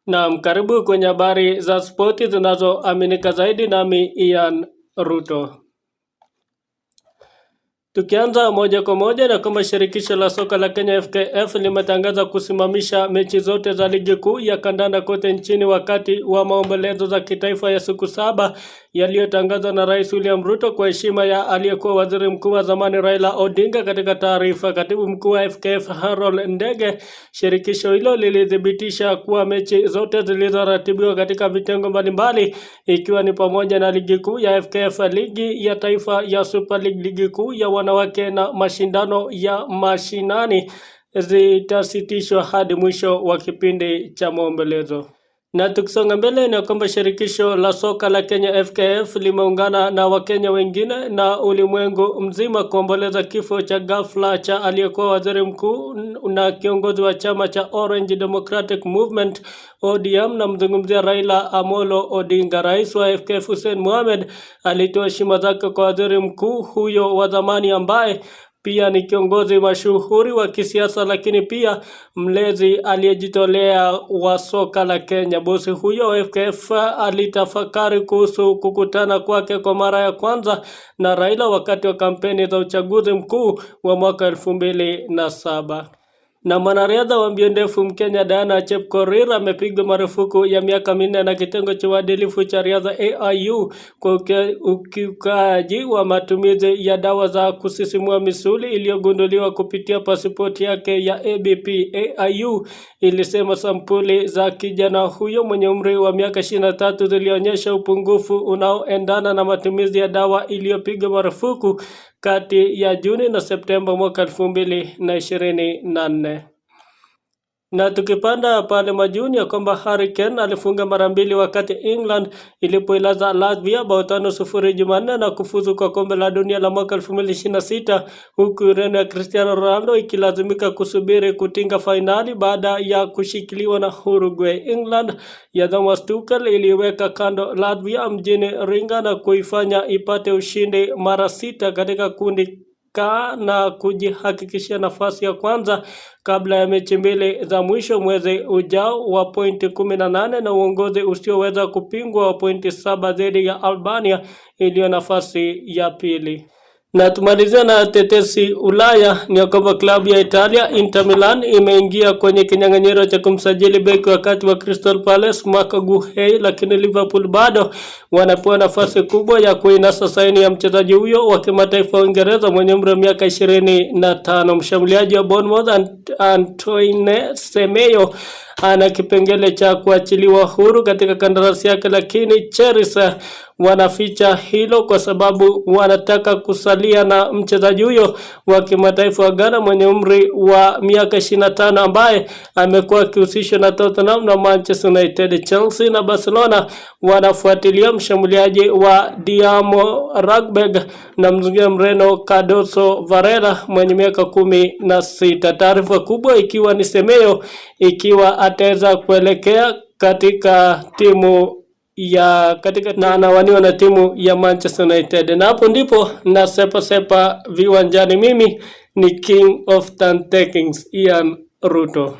Naam, karibu kwenye habari za spoti zinazoaminika zaidi, nami Ian Ruto. Tukianza moja kwa moja na kwamba shirikisho la soka la Kenya FKF limetangaza kusimamisha mechi zote za ligi kuu ya kandanda kote nchini wakati wa maombolezo za kitaifa ya siku 7 yaliyotangazwa na Rais William Ruto kwa heshima ya aliyekuwa waziri mkuu wa zamani Raila Odinga. Katika taarifa, katibu mkuu wa FKF Harold Ndege, shirikisho hilo lilithibitisha kuwa mechi zote zilizoratibiwa katika vitengo mbalimbali ikiwa ni pamoja na ligi kuu ya FKF, ligi ya taifa ya Super League, ligi kuu ya wanawake na mashindano ya mashinani zitasitishwa hadi mwisho wa kipindi cha maombolezo. Na tukisonga mbele ni kwamba shirikisho la soka la Kenya FKF limeungana na Wakenya wengine na ulimwengu mzima kuomboleza kifo cha ghafla cha aliyekuwa waziri mkuu na kiongozi wa chama cha Orange Democratic Movement ODM, na mzungumzia Raila Amolo Odinga. Rais wa FKF Hussein Mohamed alitoa heshima zake kwa waziri mkuu huyo wa zamani ambaye pia ni kiongozi mashuhuri wa kisiasa, lakini pia mlezi aliyejitolea wa soka la Kenya. Bosi huyo wa FKF alitafakari kuhusu kukutana kwake kwa mara ya kwanza na Raila wakati wa kampeni za uchaguzi mkuu wa mwaka 2007. Na mwanariadha wa mbio ndefu Mkenya Diana Chepkorir amepigwa marufuku ya miaka 4 na kitengo cha uadilifu cha riadha AIU kwa ukiukaji wa matumizi ya dawa za kusisimua misuli iliyogunduliwa kupitia pasipoti yake ya ABP. AIU ilisema sampuli za kijana huyo mwenye umri wa miaka 23 zilionyesha upungufu unaoendana na matumizi ya dawa iliyopigwa marufuku kati ya Juni na Septemba mwaka 2024. Na tukipanda pale majuni ya kwamba Harry Kane alifunga mara 2 wakati England ilipoilaza Latvia bao 5-0 Jumanne na kufuzu kwa kombe la dunia la mwaka 2026, huku Ureno ya Cristiano Ronaldo ikilazimika kusubiri kutinga fainali baada ya kushikiliwa na Uruguay. England ya Thomas Tuchel iliweka kando Latvia mjini Riga na kuifanya ipate ushindi mara 6 katika kundi na kujihakikishia nafasi ya kwanza kabla ya mechi 2 za mwisho mwezi ujao wa pointi 18 na uongozi usioweza kupingwa wa pointi 7 dhidi ya Albania iliyo nafasi ya pili. Na tumalizia na tetesi Ulaya ni kwamba klabu ya Italia Inter Milan imeingia kwenye kinyang'anyiro cha kumsajili beki wakati wa Crystal Palace Marc Guehi, lakini Liverpool bado wanapewa nafasi kubwa ya kuinasa saini ya mchezaji huyo wa kimataifa wa Uingereza mwenye umri wa miaka 25. Mshambuliaji wa Bournemouth Antoine Semenyo ana kipengele cha kuachiliwa huru katika kandarasi yake, lakini Chelsea wanaficha hilo kwa sababu wanataka kusalia na mchezaji huyo wa kimataifa wa Ghana mwenye umri wa miaka 25 ambaye amekuwa akihusishwa na Tottenham na Manchester United. Chelsea na Barcelona wanafuatilia mshambuliaji wa Dinamo Zagreb na mzunguaji Mreno Cardoso Varela mwenye miaka 16. Taarifa kubwa ikiwa ni Semenyo ikiwa ataweza kuelekea katika timu ya na anawaniwa na timu ya Manchester United. Na hapo ndipo na sepa viwanjani. Mimi ni King of Turn Takings Ian Ruto.